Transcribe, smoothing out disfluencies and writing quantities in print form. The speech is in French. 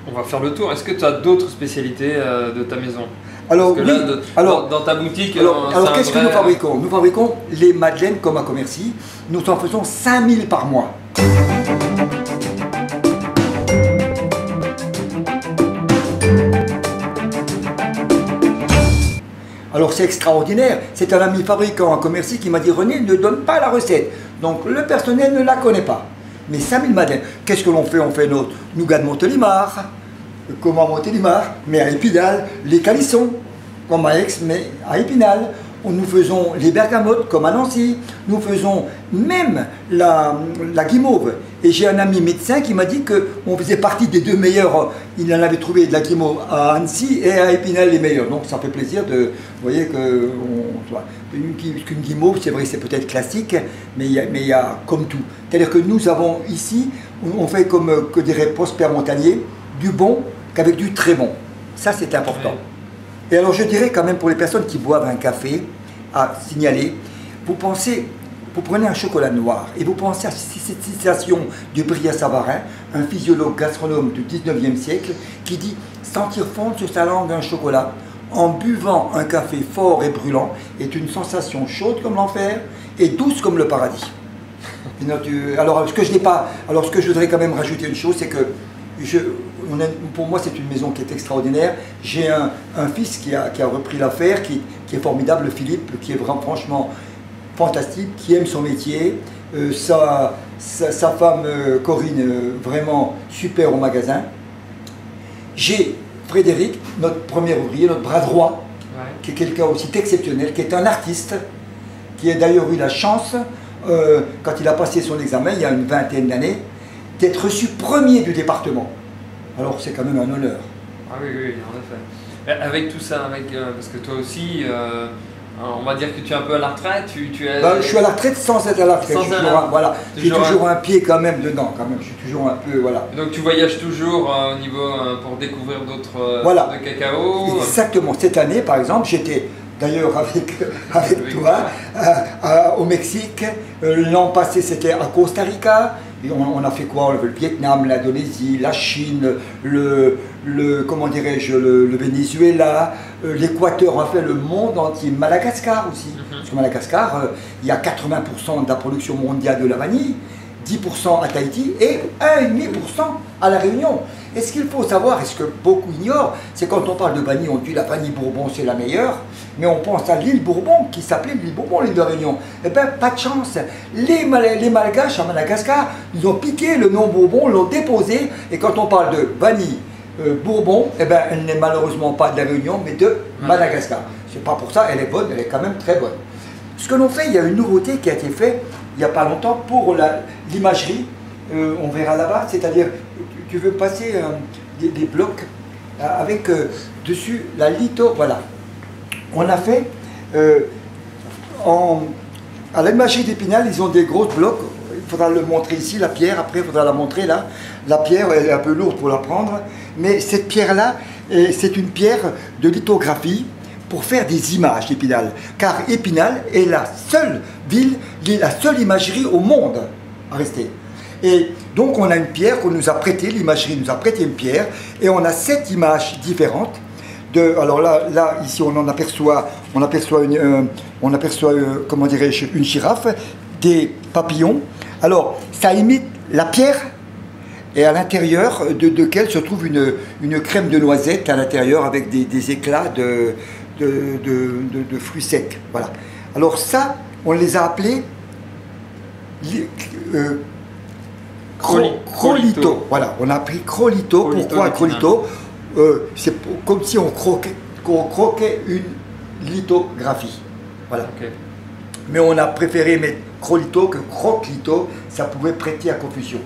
On va faire le tour. Est-ce que tu as d'autres spécialités de ta maison? Alors, Parce que là, dans ta boutique, alors qu'est-ce que nous fabriquons? Nous fabriquons les madeleines comme à Commercy. Nous en faisons 5000 par mois. Alors c'est extraordinaire, c'est un ami fabricant à Commercy qui m'a dit René, ne donne pas la recette. Donc le personnel ne la connaît pas. Mais 5000 madeleines, qu'est-ce que l'on fait? On fait notre nougat de Montélimar, comment Montélimar, mais à Épinal, les calissons, comme à Aix, mais à Épinal. Nous faisons les bergamotes comme à Nancy, nous faisons même la guimauve. Et j'ai un ami médecin qui m'a dit qu'on faisait partie des 2 meilleurs, il en avait trouvé de la guimauve à Annecy et à Épinal les meilleurs. Donc ça fait plaisir de, vous voyez qu'une guimauve, c'est vrai, c'est peut-être classique, mais il y a comme tout. C'est-à-dire que nous avons ici, on fait comme que dirait Prosper Montagnier, du bon qu'avec du très bon. Ça c'est important. Oui. Et alors je dirais quand même pour les personnes qui boivent un café, à signaler, vous prenez un chocolat noir et vous pensez à cette citation du Brillat-Savarin, un physiologue gastronome du 19e siècle, qui dit « Sentir fondre sur sa langue un chocolat en buvant un café fort et brûlant est une sensation chaude comme l'enfer et douce comme le paradis. » Alors ce que je voudrais quand même rajouter une chose, c'est que pour moi, c'est une maison qui est extraordinaire. J'ai un fils qui a repris l'affaire, qui est formidable, Philippe, qui est vraiment franchement fantastique, qui aime son métier. Sa femme, Corinne, vraiment super au magasin. J'ai Frédéric, notre premier ouvrier, notre bras droit, ouais, qui est quelqu'un aussi d'exceptionnel, qui est un artiste, qui a d'ailleurs eu la chance, quand il a passé son examen, il y a une vingtaine d'années, d'être reçu premier du département. Alors c'est quand même un honneur. Ah oui, oui, en effet. Avec tout ça, parce que toi aussi, on va dire que tu es un peu à la retraite. Je suis à la retraite sans être à la retraite. J'ai toujours un pied quand même dedans. Je suis toujours un peu, voilà. Donc tu voyages toujours au niveau pour découvrir d'autres de cacao. Exactement. Cette année, par exemple, j'étais d'ailleurs avec toi au Mexique. L'an passé, c'était à Costa Rica. Et on a fait quoi? Le Vietnam, l'Indonésie, la Chine, comment dirais-je, le Venezuela, l'Équateur, on a fait le monde entier, Madagascar aussi. Parce que Madagascar, il y a 80% de la production mondiale de la vanille, 10% à Tahiti et 1,5% à La Réunion. Et ce qu'il faut savoir, et ce que beaucoup ignorent, c'est quand on parle de vanille, on dit la vanille Bourbon c'est la meilleure, mais on pense à l'île Bourbon, qui s'appelait l'île Bourbon, l'île de Réunion. Eh bien, pas de chance. Les Malgaches à Madagascar, ils ont piqué le nom Bourbon, l'ont déposé, et quand on parle de vanille Bourbon, eh bien, elle n'est malheureusement pas de La Réunion, mais de Madagascar. C'est pas pour ça, elle est bonne, elle est quand même très bonne. Ce que l'on fait, il y a une nouveauté qui a été faite il n'y a pas longtemps pour l'imagerie, on verra là-bas, c'est-à-dire, tu veux passer des blocs avec dessus la litho, voilà. On a fait, à l'imagerie d'Épinal, ils ont des gros blocs, il faudra le montrer ici, la pierre, après il faudra la montrer là. La pierre, elle est un peu lourde pour la prendre, mais cette pierre-là, c'est une pierre de lithographie pour faire des images d'Épinal, car Épinal est la seule ville, la seule imagerie au monde à rester. Et donc on a une pierre qu'on nous a prêtée, l'imagerie nous a prêté une pierre, et on a 7 images différentes. Alors là, ici on aperçoit comment dirais-je, une girafe, des papillons. Alors ça imite la pierre, et à l'intérieur de quelle se trouve une crème de noisette à l'intérieur avec des éclats de fruits secs. Voilà. Alors ça, on les a appelés Crolito. Voilà, on a pris Crolito. Pourquoi Crolito? C'est comme si on croquait une lithographie. Voilà. Okay. Mais on a préféré mettre Crolito que Croquelito, ça pouvait prêter à confusion.